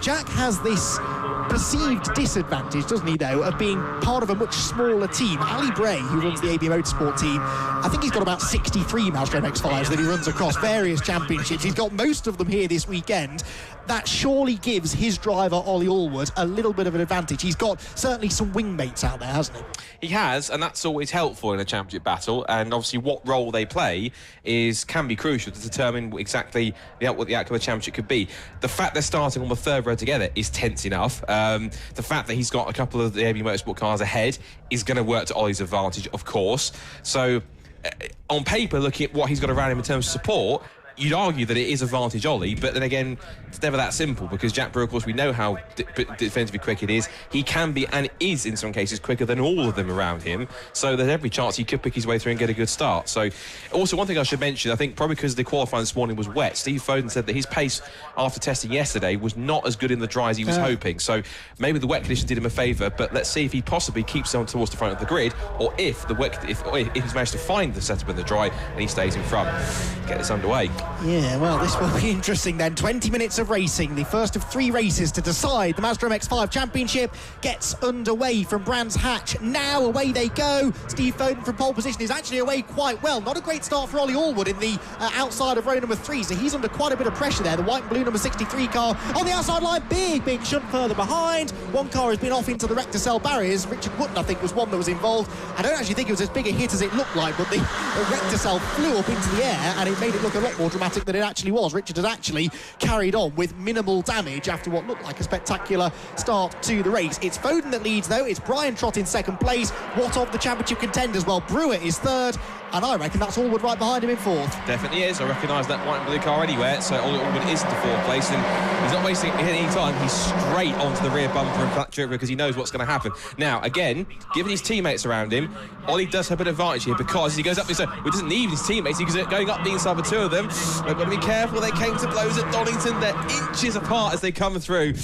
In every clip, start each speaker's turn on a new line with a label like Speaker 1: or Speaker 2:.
Speaker 1: Jack has this perceived disadvantage, doesn't he, though, of being part of a much smaller team. Ali Bray, who runs the AB Motorsport team, I think he's got about 63 Mazda MX-5s that he runs across various championships. He's got most of them here this weekend. That surely gives his driver, Ollie Allwood, a little bit of an advantage. He's got certainly some wingmates out there, hasn't he?
Speaker 2: He has, and that's always helpful in a championship battle. And obviously what role they play can be crucial to determine exactly what the outcome of the championship could be. The fact they're starting on the third row together is tense enough. The fact that he's got a couple of the AB Motorsport cars ahead is going to work to Ollie's advantage, of course. So on paper, looking at what he's got around him in terms of support, you'd argue that it is advantage Ollie, but then again, it's never that simple, because Jack Brewer, of course, we know how defensively quick it is. He can be, and is in some cases, quicker than all of them around him, so there's every chance he could pick his way through and get a good start. So also, one thing I should mention, I think probably because the qualifying this morning was wet, Steve Foden said that his pace after testing yesterday was not as good in the dry as he was hoping, so maybe the wet conditions did him a favour, but let's see if he possibly keeps on towards the front of the grid, or if he's managed to find the setup in the dry and he stays in front. Get this underway.
Speaker 1: Yeah, well, this will be interesting then. 20 minutes of racing, the first of 3 races to decide the Mazda MX-5 Championship gets underway from Brands Hatch. Now away they go. Steve Foden from pole position is actually away quite well. Not a great start for Ollie Allwood in the outside of row number 3, so he's under quite a bit of pressure there. The white and blue number 63 car on the outside line, big shunt further behind. One car has been off into the Rector Cell barriers. Richard Wooten, I think, was one that was involved. I don't actually think it was as big a hit as it looked like, but the Rector Cell flew up into the air and it made it look a lot more dramatic than it actually was. Richard had actually carried on with minimal damage after what looked like a spectacular start to the race. It's Foden that leads, though. It's Brian Trott in second place. What of the championship contenders? Well, Brewer is third, and I reckon that's Allwood right behind him in fourth.
Speaker 2: Definitely is. I recognise that white and blue car anywhere, so Allwood is into fourth place, and he's not wasting any time. He's straight onto the rear bumper and clutch over because he knows what's going to happen. Now, again, given his teammates around him, Ollie does have a bit of advantage here because he goes up, so he doesn't need his teammates. He's going up the inside of 2 of them. They've got to be careful. They came to blows at Donington. They're inches apart as they come through.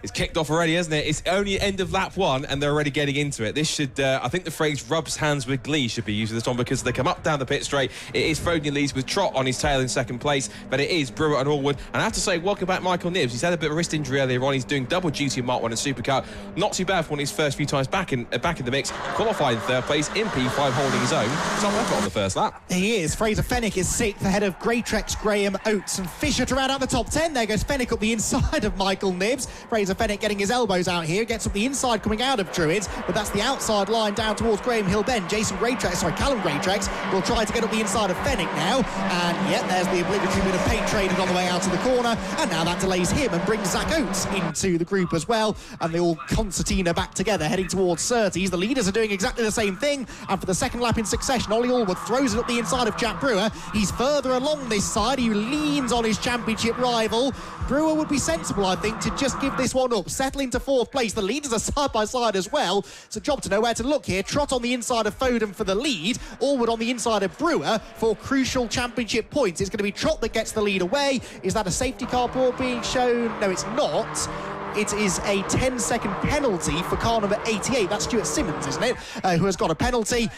Speaker 2: It's kicked off already, hasn't it? It's only end of lap 1 and they're already getting into it. This should, I think the phrase rubs hands with glee should be used for this one, because they come up down the pit straight. It is Foden leads with Trott on his tail in second place, but it is Brewer and Allwood. And I have to say, welcome back Michael Nibbs. He's had a bit of a wrist injury earlier on. He's doing double duty in Mark 1 and Supercar. Not too bad for one of his first few times back in the mix. Qualified in third place in P5, holding his own. Tom effort on the first lap.
Speaker 1: He is. Fraser Fenwick is 6th ahead of Greytrex, Graham, Oates and Fisher to round out the top 10. There goes Fenwick up the inside of Michael Nibbs. Fraser Fenwick getting his elbow out here, gets up the inside coming out of Druids, but that's the outside line down towards Graham Hill Bend. Callum Greytrex will try to get up the inside of Fenwick now, and yet there's the obligatory bit of paint traded on the way out of the corner, and now that delays him and brings Zach Oates into the group as well, and they all concertina back together heading towards Surtees. The leaders are doing exactly the same thing, and for the second lap in succession, Ollie Allwood throws it up the inside of Jack Brewer. He's further along this side. He leans on his championship rival. Brewer would be sensible, I think, to just give this one up, settle into 4th place. The leaders are side by side as well. It's a job to know where to look here. Trott on the inside of Foden for the lead. Allwood on the inside of Brewer for crucial championship points. It's going to be Trott that gets the lead away. Is that a safety car board being shown? No, it's not. It is a 10-second penalty for car number 88. That's Stuart Simmons, isn't it? Who has got a penalty.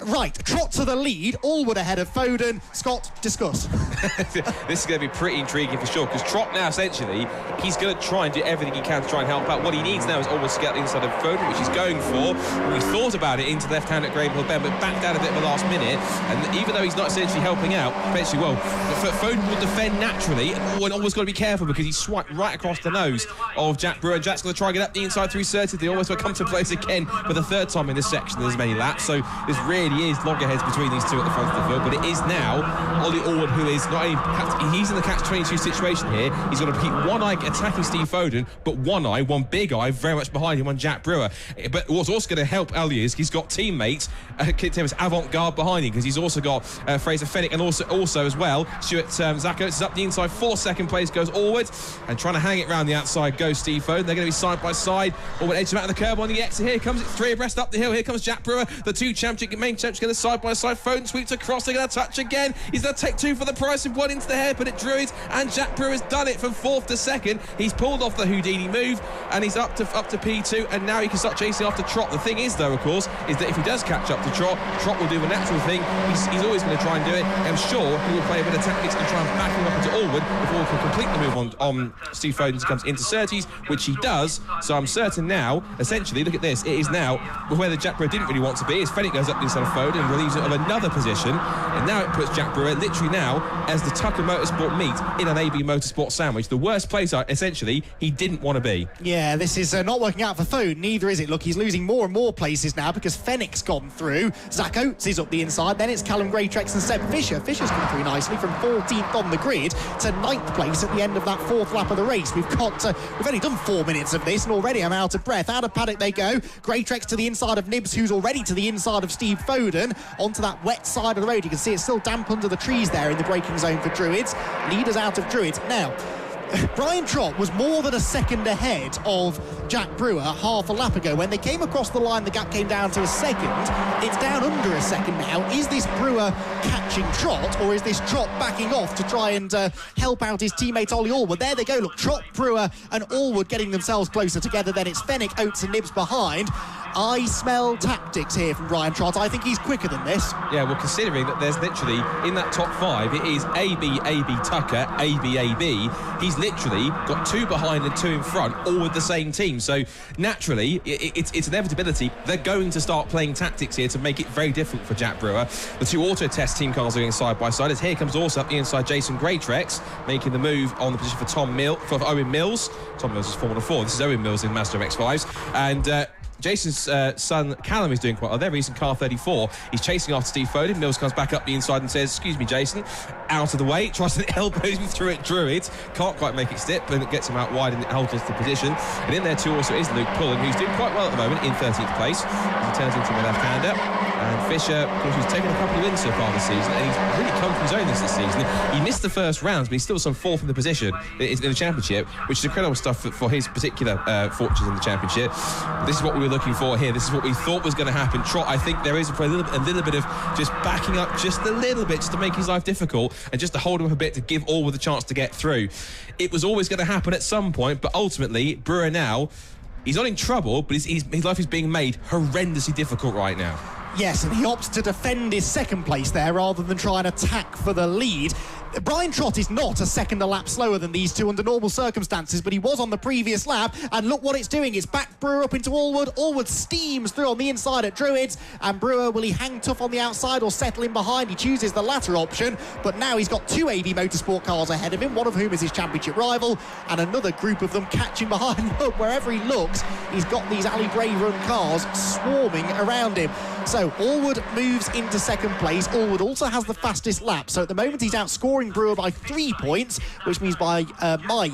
Speaker 1: Right, Trott to the lead, Allwood ahead of Foden. Scott, discuss.
Speaker 2: This is going to be pretty intriguing for sure, because Trott now, essentially, he's going to try and do everything he can to try and help out. What he needs now is almost to get inside of Foden, which he's going for. We thought about it into left hand at Graham Hill Bend, but backed out a bit of a last minute. And even though he's not essentially helping out, eventually, well, Foden will defend naturally. And always got to be careful because he's swiped right across the nose of Jack Brewer. Jack's going to try and get up the inside through Surtees. They almost will come to place again for the 3rd time in this section. There's many laps, so there's really is loggerheads between these two at the front of the field, but it is now Ollie Allwood who is not only he's in the catch-22 situation here. He's got to keep one eye attacking Steve Foden, but one big eye very much behind him on Jack Brewer. But what's also going to help Ollie is he's got teammates avant-garde behind him, because he's also got Fraser Fenwick, and also as well Stuart Zach Oates is up the inside for 2nd place goes Allwood, and trying to hang it round the outside goes Steve Foden. They're going to be side by side. Allwood edges him out of the curb on the exit. Here comes it 3 abreast up the hill. Here comes Jack Brewer, the 2 championship main playing Church together side by side. Foden sweeps across, they're going to touch again. He's going to take 2 for the price of 1 into the hairpin at Druids, and Jack Brewer's done it from 4th to 2nd. He's pulled off the Houdini move, and he's up to P2, and now he can start chasing after Trott. The thing is, though, of course, is that if he does catch up to Trott, Trott will do the natural thing. He's always going to try and do it. I'm sure he will play a bit of tactics and try and back him up into Allwood before he can complete the move on Steve Foden comes into Surtees, which he does. So I'm certain now, essentially, look at this, it is now whether Jack Brewer didn't really want to be, as Fenwick goes up the inside of Foden and relieves it of another position, and now it puts Jack Brewer literally now as the Tucker Motorsport meet in an AB Motorsport sandwich. The worst place, essentially, he didn't want to be.
Speaker 1: Yeah, this is not working out for Foden, neither is it. Look, he's losing more and more places now because Fenwick's gone through. Zach Oates is up the inside, then it's Callum Greatrex and Seb Fisher. Fisher's come through nicely from 14th on the grid to 9th place at the end of that 4th lap of the race. We've only done 4 minutes of this, and already I'm out of breath. Out of paddock they go. Greatrex to the inside of Nibs, who's already to the inside of Steve Foden, onto that wet side of the road. You can see it's still damp under the trees there in the braking zone for Druids. Leaders out of Druids. Now, Brian Trott was more than a second ahead of Jack Brewer half a lap ago. When they came across the line, the gap came down to a second. It's down under a second now. Is this Brewer catching Trott, or is this Trott backing off to try and help out his teammate Ollie Allwood? There they go. Look, Trott, Brewer and Allwood getting themselves closer together. Then it's Fenwick, Oates and Nibs behind. I smell tactics here from Brian Trott. I think he's quicker than this.
Speaker 2: Yeah, well, considering that there's literally, in that top 5, it is AB, Tucker, AB. He's literally got 2 behind and 2 in front, all with the same team. So, naturally, it's an inevitability. They're going to start playing tactics here to make it very difficult for Jack Brewer. The 2 auto test team cars are going side by side. As here comes also up the inside Jason Greatrex, making the move on the position for Owen Mills. Tom Mills is Formula 4. This is Owen Mills in Mazda MX-5s. And Jason's son Callum is doing quite well there. He's in car 34. He's chasing after Steve Foden. Mills comes back up the inside and says, "Excuse me, Jason." Out of the way, tries to elbows him through at Druids. Can't quite make it stick, but it gets him out wide and it holds the position. And in there too also is Luke Pullen, who's doing quite well at the moment in 13th place. He turns into a left-hander. And Fisher, of course, he's taken a couple of wins so far this season, and he's really come from his own this season. He missed the first rounds, but he's still some 4th in the position in the championship, which is incredible stuff for his particular fortunes in the championship. This is what we were looking for here. This is what we thought was going to happen. Trott, I think there is a little bit of just backing up just a little bit, just to make his life difficult and just to hold him up a bit to give Allwood the chance to get through. It was always going to happen at some point, but ultimately, Brewer now, he's not in trouble, but his life is being made horrendously difficult right now.
Speaker 1: Yes, and he opts to defend his second place there rather than try and attack for the lead. Brian Trott is not a second a lap slower than these two under normal circumstances, but he was on the previous lap, and look what it's doing. It's back Brewer up into Allwood. Allwood steams through on the inside at Druids, and Brewer, will he hang tough on the outside or settle in behind? He chooses the latter option, but now he's got 2 AB Motorsport cars ahead of him, one of whom is his championship rival, and another group of them catching behind. Look, wherever he looks, he's got these Ali Bray run cars swarming around him. So Allwood moves into second place. Allwood also has the fastest lap, so at the moment he's outscoring Brewer by 3 points, which means by my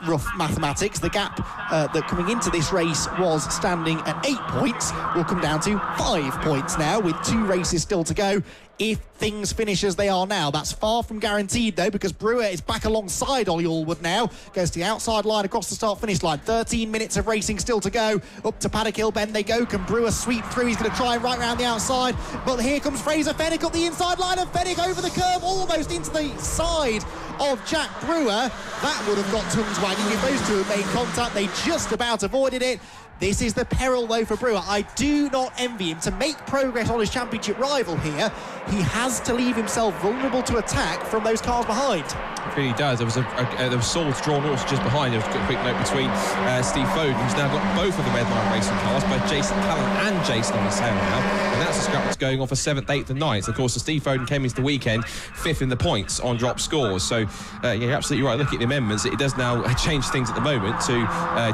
Speaker 1: rough mathematics, the gap that coming into this race was standing at 8 points will come down to 5 points now, with 2 races still to go. If things finish as they are now. That's far from guaranteed, though, because Brewer is back alongside Ollie Allwood now. Goes to the outside line across the start-finish line. 13 minutes of racing still to go. Up to Paddock Hill Bend they go. Can Brewer sweep through? He's going to try right round the outside. But here comes Fraser Fenwick up the inside line, and Fenwick over the curve, almost into the side of Jack Brewer. That would have got tongues wagging if those two had made contact. They just about avoided it. This is the peril, though, for Brewer. I do not envy him. To make progress on his championship rival here, he has to leave himself vulnerable to attack from those cars behind.
Speaker 2: It really does. There was swords drawn also just behind. There was a quick note between Steve Foden, who's now got both of the Redline racing cars, both Jason Callum and Jason on his tail now. And that's a scrap that's going on for 7th, 8th and 9th. Of course, Steve Foden came into the weekend 5th in the points on drop scores. So, yeah, you're absolutely right. Look at the amendments. It does now change things at the moment to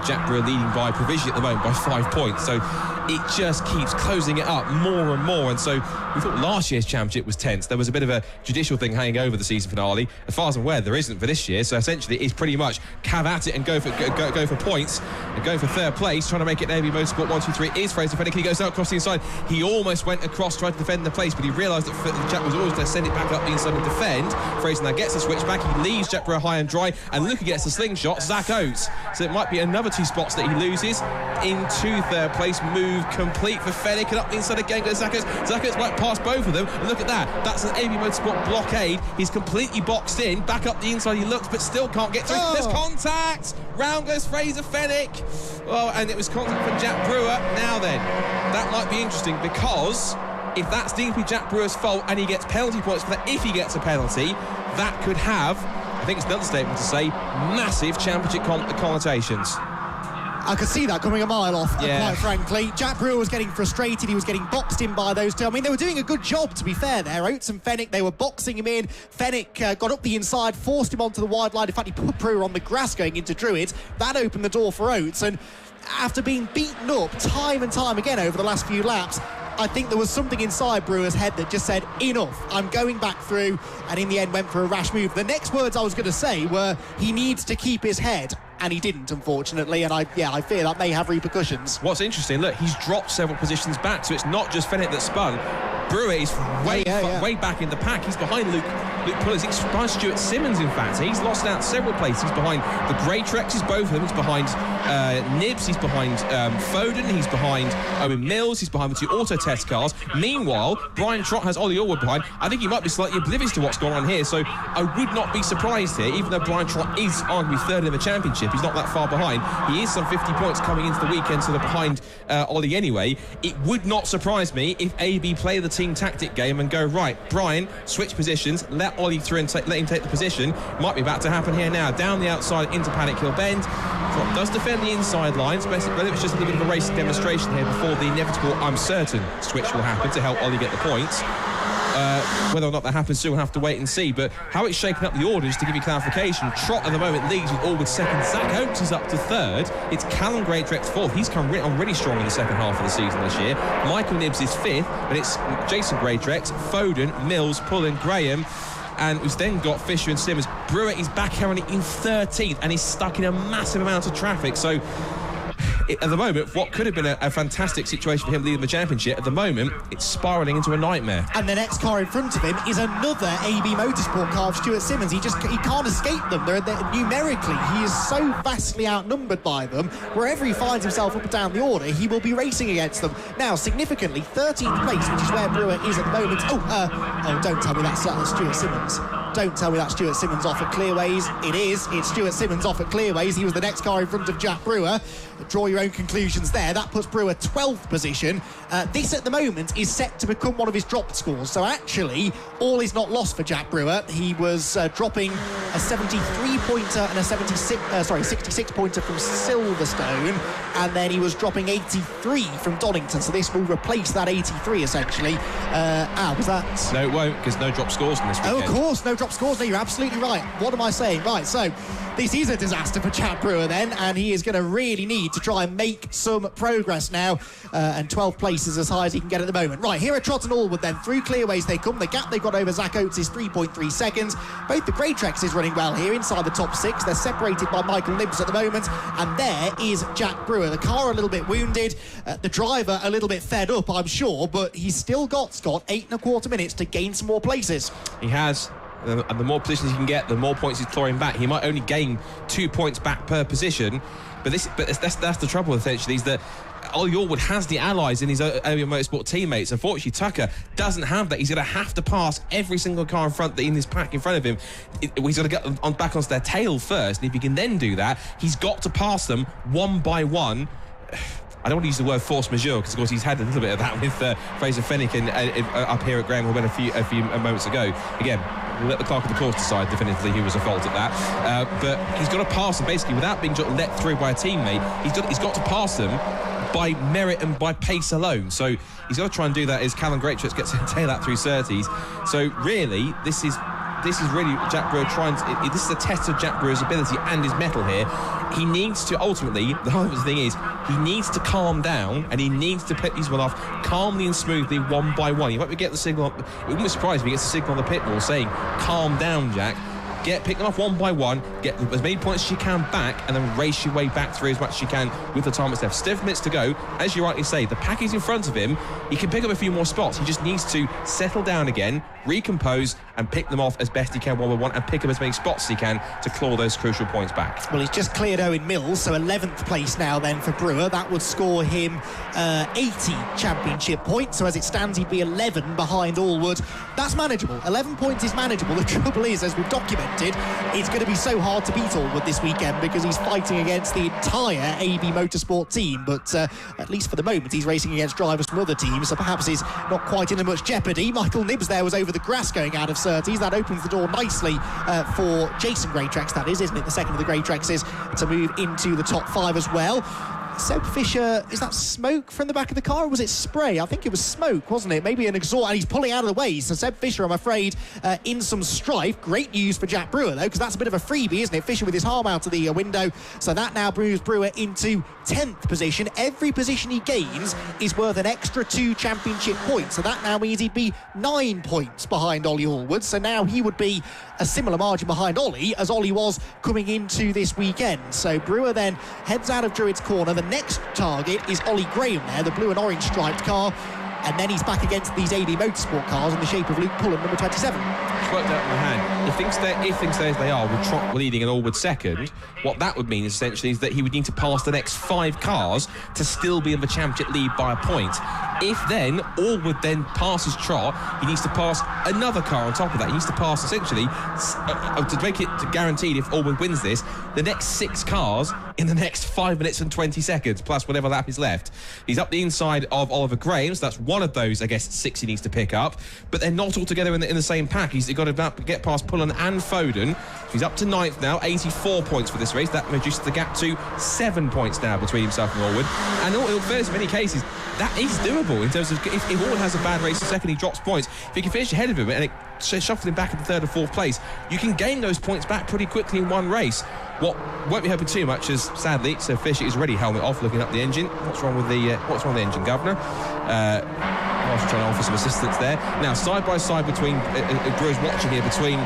Speaker 2: Jack Brewer leading by provision at the moment by 5 points. So it just keeps closing it up more and more. And so we thought last year's championship was tense. There was a bit of a judicial thing hanging over the season finale. As far as I'm aware, there isn't for this year. So essentially, it's pretty much cav at it and go for points and go for 3rd place. Trying to make it AB Motorsport 1, 2, 3 is Fraser Fenwick. He goes out across the inside. He almost went across, tried to defend the place, but he realised that Jack was always going to send it back up the inside and defend. Fraser now gets the switch back. He leaves Jack Brewer high and dry, and look, he gets the slingshot. Zach Oates. So it might be another 2 spots that he loses. into third place. Move complete for Fennick, and up the inside again goes Zakos. Zakos right past both of them, and look at that. That's an AB Motorsport blockade. He's completely boxed in. Back up the inside he looks, but still can't get through. There's contact. Round goes Fraser Fennick. Oh, and it was contact from Jack Brewer. Now then, that might be interesting, because if that's deemed to be Jack Brewer's fault and he gets penalty points for that, if he gets a penalty, that could have, I think it's another statement to say, massive championship connotations.
Speaker 1: I could see that coming a mile off, quite frankly. Jack Brewer was getting frustrated. He was getting boxed in by those two. I mean, they were doing a good job, to be fair there. Oates and Fennick, they were boxing him in. Fennick got up the inside, forced him onto the wide line. In fact, he put Brewer on the grass going into Druids. That opened the door for Oates. And after being beaten up time and time again over the last few laps, I think there was something inside Brewer's head that just said, enough, I'm going back through, and in the end went for a rash move. The next words I was going to say were, he needs to keep his head, and he didn't, unfortunately, and I fear that may have repercussions.
Speaker 2: What's interesting, look, he's dropped several positions back, so it's not just Fennick that spun. Brewer is way back in the pack. He's behind Luke Pullins. He's behind Stuart Simmons, in fact. He's lost out several places. He's behind the Grey Trexes, both of them. He's behind Nibs. He's behind Foden. He's behind Owen Mills. He's behind the two auto test cars. Meanwhile, Brian Trott has Ollie Allwood behind. I think he might be slightly oblivious to what's going on here, so I would not be surprised here, even though Brian Trott is arguably third in the championship. He's not that far behind. He is some 50 points coming into the weekend, so they're behind Ollie anyway. It would not surprise me if AB play the team tactic game and go, right, Brian, switch positions, let Ollie through and let him take the position. Might be about to happen here now. Down the outside into Paddock Hill Bend. Trott does defend the inside lines, but it's just a little bit of a racing demonstration here before the inevitable, I'm certain, switch will happen to help Ollie get the points. Whether or not that happens soon, we'll have to wait and see. But how it's shaking up the orders, to give you clarification, Trott at the moment leads with Allwood second. Zach Oates is up to third. It's Callum Greatrex fourth. He's come on really strong in the second half of the season this year. Michael Nibs is fifth, but it's Jason Greatrex, Foden, Mills, Pullen, Graham. And we've then got Fisher and Simmons. Brewer is back currently in 13th, and he's stuck in a massive amount of traffic. So at the moment, what could have been a fantastic situation for him leading the championship, at the moment, it's spiralling into a nightmare. And
Speaker 1: the next car in front of him is another AB Motorsport car of Stuart Simmons. He can't escape them. They're numerically, he is so vastly outnumbered by them. Wherever he finds himself up and down the order, he will be racing against them. Now, significantly, 13th place, which is where Brewer is at the moment. Don't tell me that's Stuart Simmons. Don't tell me that's Stuart Simmons off at Clearways. It is. It's Stuart Simmons off at Clearways. He was the next car in front of Jack Brewer. Draw your own conclusions there. That puts Brewer 12th position. This at the moment is set to become one of his dropped scores. So actually, all is not lost for Jack Brewer. He was dropping a 73-pointer and a 66-pointer from Silverstone, and then he was dropping 83 from Donington. So this will replace that 83 essentially. Was that?
Speaker 2: No, it won't, because no drop scores in this weekend.
Speaker 1: Oh, of course, no drop scores. No, you're absolutely right. What am I saying? Right, so this is a disaster for Jack Brewer then, and he is going to really need to try and make some progress now, and 12th place is as high as he can get at the moment. Right, here are Trott and Allwood then. Through Clearways they come. The gap they've got over Zach Oates is 3.3 seconds. Both the Grey Trex is running well here inside the top six. They're separated by Michael Nibs at the moment, and there is Jack Brewer. The car a little bit wounded, the driver a little bit fed up, I'm sure, but he's still got, Scott, 8.25 minutes to gain some more places.
Speaker 2: He has. And the more positions he can get, the more points he's clawing back. He might only gain 2 points back per position, but that's the trouble essentially, is that Ollie Allwood has the allies in his AB Motorsport teammates. Unfortunately, Tucker doesn't have that. He's going to have to pass every single car in front in his pack in front of him. He's got to get back onto their tail first, and if he can then do that, he's got to pass them one by one. I don't want to use the word force majeure, because of course he's had a little bit of that with Fraser Fennick and up here at Graham Hill a few moments ago. Again, we'll let the clerk of the course decide definitively who was at fault at that. But he's got to pass them basically without being let through by a teammate. He's got to pass them by merit and by pace alone. So he's got to try and do that as Callum Greatrex gets to tail that through 30s. So really, this is really Jack Brewer this is a test of Jack Brewer's ability and his mettle here. He needs to ultimately, the hardest thing is, he needs to calm down, and he needs to put these one off calmly and smoothly, one by one. He might be getting the signal. It wouldn't surprise me if he gets the signal on the pit wall saying, "Calm down, Jack." pick them off one by one, get as many points as you can back, and then race your way back through as much as you can with the time that's left. 7 minutes to go. As you rightly say, the pack is in front of him. He can pick up a few more spots. He just needs to settle down again, recompose, and pick them off as best he can one by one, and pick up as many spots as he can to claw those crucial points back.
Speaker 1: Well, he's just cleared Owen Mills, so 11th place now then for Brewer. That would score him 80 championship points. So as it stands, he'd be 11 behind Allwood. That's manageable. 11 points is manageable. The trouble is, as we've documented, it's going to be so hard to beat Allwood this weekend because he's fighting against the entire AB Motorsport team. But at least for the moment, he's racing against drivers from other teams, so perhaps he's not quite in much jeopardy. Michael Nibbs there was over the grass going out of Surtees. That opens the door nicely for Jason Greatrex, that is, isn't it? The second of the Greatrexes to move into the top 5 as well. Seb Fisher, is that smoke from the back of the car, or was it spray? I think it was smoke, wasn't it? Maybe an exhaust, and he's pulling out of the way. So Seb Fisher, I'm afraid, in some strife. Great news for Jack Brewer, though, because that's a bit of a freebie, isn't it? Fisher with his arm out of the window. So that now moves Brewer into 10th position. Every position he gains is worth an extra 2 championship points. So that now means he'd be 9 points behind Ollie Allwood. So now he would be a similar margin behind Ollie as Ollie was coming into this weekend. So Brewer then heads out of Druid's Corner. The next target is Ollie Graham there, the blue and orange striped car. And then he's back against these AB Motorsport cars in the shape of Luke Pullen, number 27.
Speaker 2: It's worked out in my hand. If things stay as they are, with Trott leading and Allwood second, what that would mean essentially is that he would need to pass the next 5 cars to still be in the championship lead by a point. If then Allwood then passes Trott, he needs to pass another car on top of that. He needs to pass essentially, to make it guaranteed if Allwood wins this, the next 6 cars in the next 5 minutes and 20 seconds, plus whatever lap is left. He's up the inside of Oliver Graham, so that's one of those, I guess, 6 he needs to pick up, but they're not all together in the same pack. He's got to get past Pullen and Foden. He's up to 9th now, 84 points for this race. That reduces the gap to 7 points now between himself and Allwood. And in fairness, in many cases, that is doable in terms of if Allwood has a bad race, the second he drops points, if he can finish ahead of him and it shuffles him back into 3rd or 4th place, you can gain those points back pretty quickly in one race. What won't be hoping too much is, sadly, so Fisher is already helmet off, looking up the engine. What's wrong with the engine, Governor? I was trying to offer some assistance there. Now, side by side between Brewer's watching here between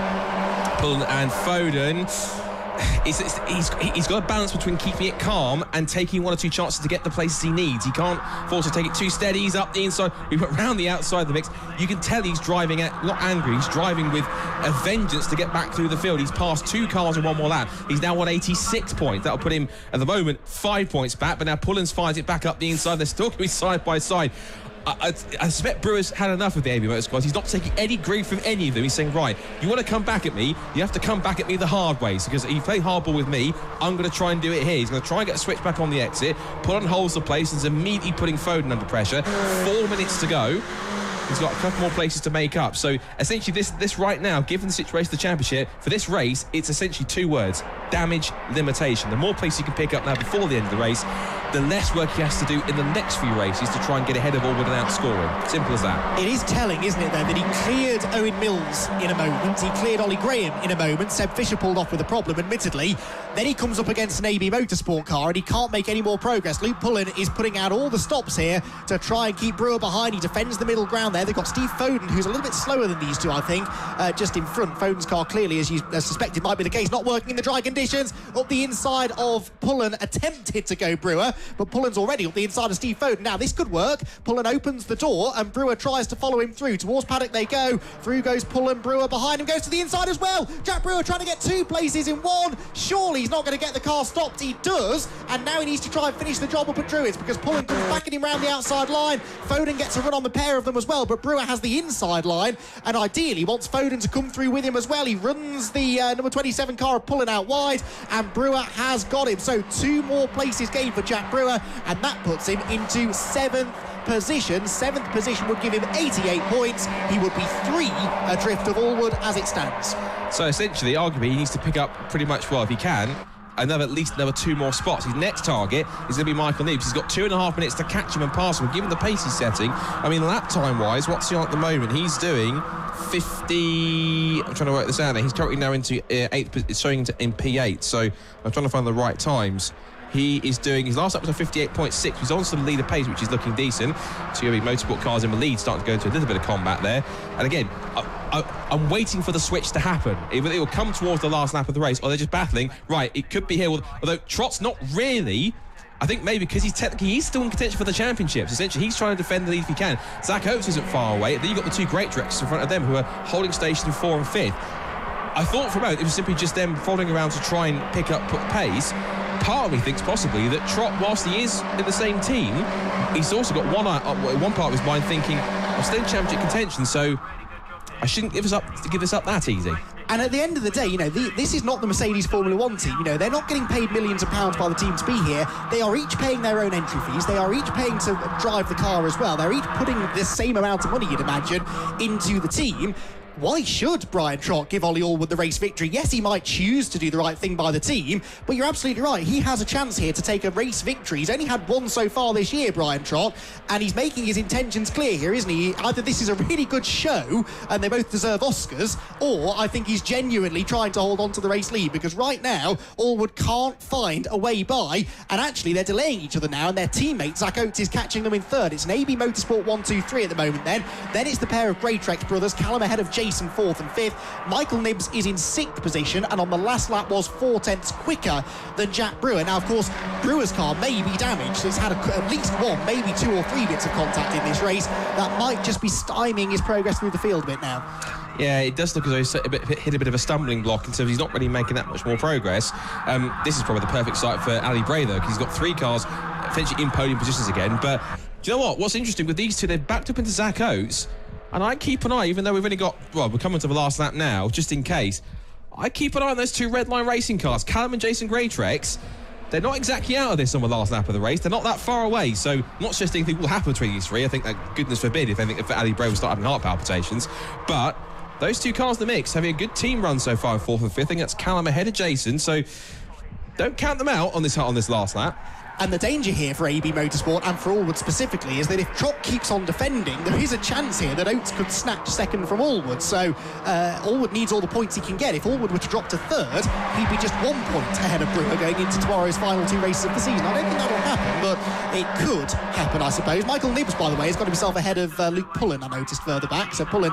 Speaker 2: Pullen and Foden. He's got a balance between keeping it calm and taking 1 or 2 chances to get the places he needs. He can't afford to take it too steady. He's up the inside. We put round the outside of the mix. You can tell he's driving not angry. He's driving with a vengeance to get back through the field. He's passed 2 cars in 1 more lap. He's now on 86 points. That'll put him at the moment 5 points back. But now Pullen's fires it back up the inside. They're still going to be side by side. I suspect Brewer's had enough of the AB Motorsports. He's not taking any grief from any of them. He's saying, right, you want to come back at me, you have to come back at me the hard way. Because if you play hardball with me, I'm going to try and do it here. He's going to try and get a switch back on the exit, Pullen holds the place, and is immediately putting Foden under pressure. 4 minutes to go. He's got a couple more places to make up. So essentially this right now, given the situation of the championship, for this race, it's essentially 2 words: damage limitation. The more places you can pick up now before the end of the race, the less work he has to do in the next few races to try and get ahead of Allwood and outscore. Simple as that.
Speaker 1: It is telling, isn't it, though, that he cleared Owen Mills in a moment, he cleared Ollie Graham in a moment. Seb Fisher pulled off with a problem, admittedly. Then he comes up against an AB Motorsport car and he can't make any more progress. Luke Pullen is putting out all the stops here to try and keep Brewer behind. He defends the middle ground there. They've got Steve Foden, who's a little bit slower than these two, I think, just in front. Foden's car clearly, as you suspected might be the case, not working in the dry conditions. Up the inside of Pullen, attempted to go Brewer, but Pullen's already up the inside of Steve Foden. Now this could work. Pullen opens the door and Brewer tries to follow him through. Towards paddock they go. Through goes Pullen. Brewer behind him goes to the inside as well. Jack Brewer trying to get 2 places in 1. Surely he's not going to get the car stopped. He does, and now he needs to try and finish the job up at Druids because Pullen comes backing him round the outside line. Foden gets a run on the pair of them as well, but Brewer has the inside line and ideally wants Foden to come through with him as well. He runs the number 27 car of Pullen out wide and Brewer has got him. So 2 more places gained for Jack Brewer, and that puts him into 7th position. 7th position would give him 88 points. He would be 3 adrift of Allwood as it stands.
Speaker 2: So essentially, arguably, he needs to pick up pretty much, well, if he can, at least another 2 more spots. His next target is going to be Michael Nibbs. He's got 2.5 minutes to catch him and pass him. Given the pace he's setting, I mean, lap time-wise, what's he on at the moment? He's doing 50... I'm trying to work this out now. He's currently now into 8th, it's showing in P8, so I'm trying to find the right times. He is doing his last lap was a 58.6. He's on some leader pace, which is looking decent. So you'll be motorsport cars in the lead starting to go into a little bit of combat there. And again, I'm waiting for the switch to happen. Either it will come towards the last lap of the race, or they're just battling. Right, it could be here. Although Trott's not really. I think maybe because he's still in contention for the championships. Essentially, he's trying to defend the lead if he can. Zach Oates isn't far away. Then you've got the two great treks in front of them who are holding station 4 and 5th. I thought for a moment it was simply just them following around to try and pick up pace. Part of me thinks possibly that Trott, whilst he is in the same team, he's also got one part of his mind thinking, I'm still in championship contention, so I shouldn't give this up that easy.
Speaker 1: And at the end of the day, you know, this is not the Mercedes Formula One team. You know, they're not getting paid millions of pounds by the team to be here. They are each paying their own entry fees. They are each paying to drive the car as well. They're each putting the same amount of money, you'd imagine, into the team. Why should Brian Trott give Ollie Allwood the race victory? Yes, he might choose to do the right thing by the team, but you're absolutely right. He has a chance here to take a race victory. He's only had one so far this year, Brian Trott, and he's making his intentions clear here, isn't he? Either this is a really good show, and they both deserve Oscars, or I think he's genuinely trying to hold on to the race lead, because right now, Allwood can't find a way by, and actually they're delaying each other now, and their teammate, Zach Oates, is catching them in third. It's an AB Motorsport 1-2-3 at the moment then. Then it's the pair of Greatrex brothers, Callum ahead of Jason 4th and 5th. Michael Nibbs is in 6th position, and on the last lap was 4 tenths quicker than Jack Brewer. Now, of course, Brewer's car may be damaged. It's had at least one, maybe 2 or 3 bits of contact in this race. That might just be stymieing his progress through the field a bit now.
Speaker 2: Yeah, it does look as though he's hit a bit of a stumbling block in terms of he's not really making that much more progress. This is probably the perfect site for Ali Bray, though, because he's got 3 cars essentially in podium positions again. But do you know what? What's interesting with these two, they've backed up into Zach Oates, and I keep an eye, even though we've only got, well, we're coming to the last lap now, just in case, I keep an eye on those 2 Red Line Racing cars, Callum and Jason Greatrex. They're not exactly out of this on the last lap of the race. They're not that far away. So not just anything will happen between these 3. I think that, goodness forbid, if Ali Bray will start having heart palpitations. But those 2 cars in the mix, having a good team run so far in 4th and 5th. I think that's Callum ahead of Jason. So don't count them out on this last lap.
Speaker 1: And the danger here for AB Motorsport and for Allwood specifically is that if Trott keeps on defending, there is a chance here that Oates could snatch second from Allwood. So Allwood needs all the points he can get. If Allwood were to drop to third, he'd be just 1 point ahead of Brewer going into tomorrow's final 2 races of the season. I don't think that'll happen, but it could happen, I suppose. Michael Nibbs, by the way, has got himself ahead of Luke Pullen, I noticed, further back. So Pullen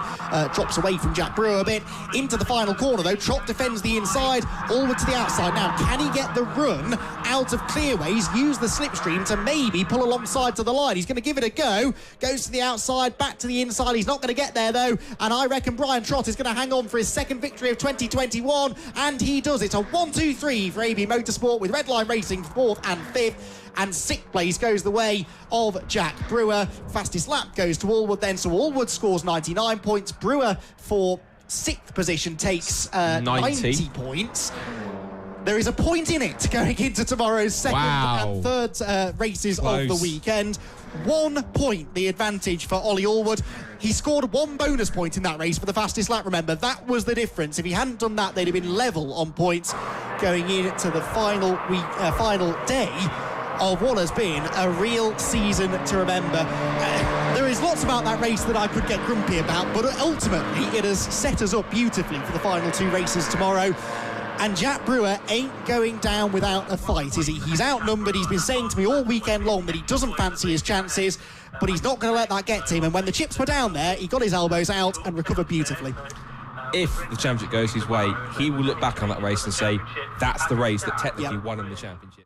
Speaker 1: drops away from Jack Brewer a bit. Into the final corner, though. Trott defends the inside, Allwood to the outside. Now, can he get the run out of clearways, use the slipstream to maybe pull alongside to the line? He's going to give it a go. Goes to the outside, back to the inside. He's not going to get there, though. And I reckon Brian Trott is going to hang on for his second victory of 2021. And he does. It's a 1-2-3 for AB Motorsport with Red Line Racing 4th and 5th. And 6th place goes the way of Jack Brewer. Fastest lap goes to Allwood then. So Allwood scores 99 points. Brewer for 6th position takes 90 points. There is a point in it going into tomorrow's second and third races of the weekend. 1 point the advantage for Ollie Allwood. He scored 1 bonus point in that race for the fastest lap, remember. That was the difference. If he hadn't done that, they'd have been level on points going into the final day of what has been a real season to remember. There is lots about that race that I could get grumpy about, but ultimately it has set us up beautifully for the final 2 races tomorrow. And Jack Brewer ain't going down without a fight, is he? He's outnumbered. He's been saying to me all weekend long that he doesn't fancy his chances, but he's not going to let that get to him. And when the chips were down there, he got his elbows out and recovered beautifully.
Speaker 2: If the championship goes his way, he will look back on that race and say, that's the race that technically won him the championship.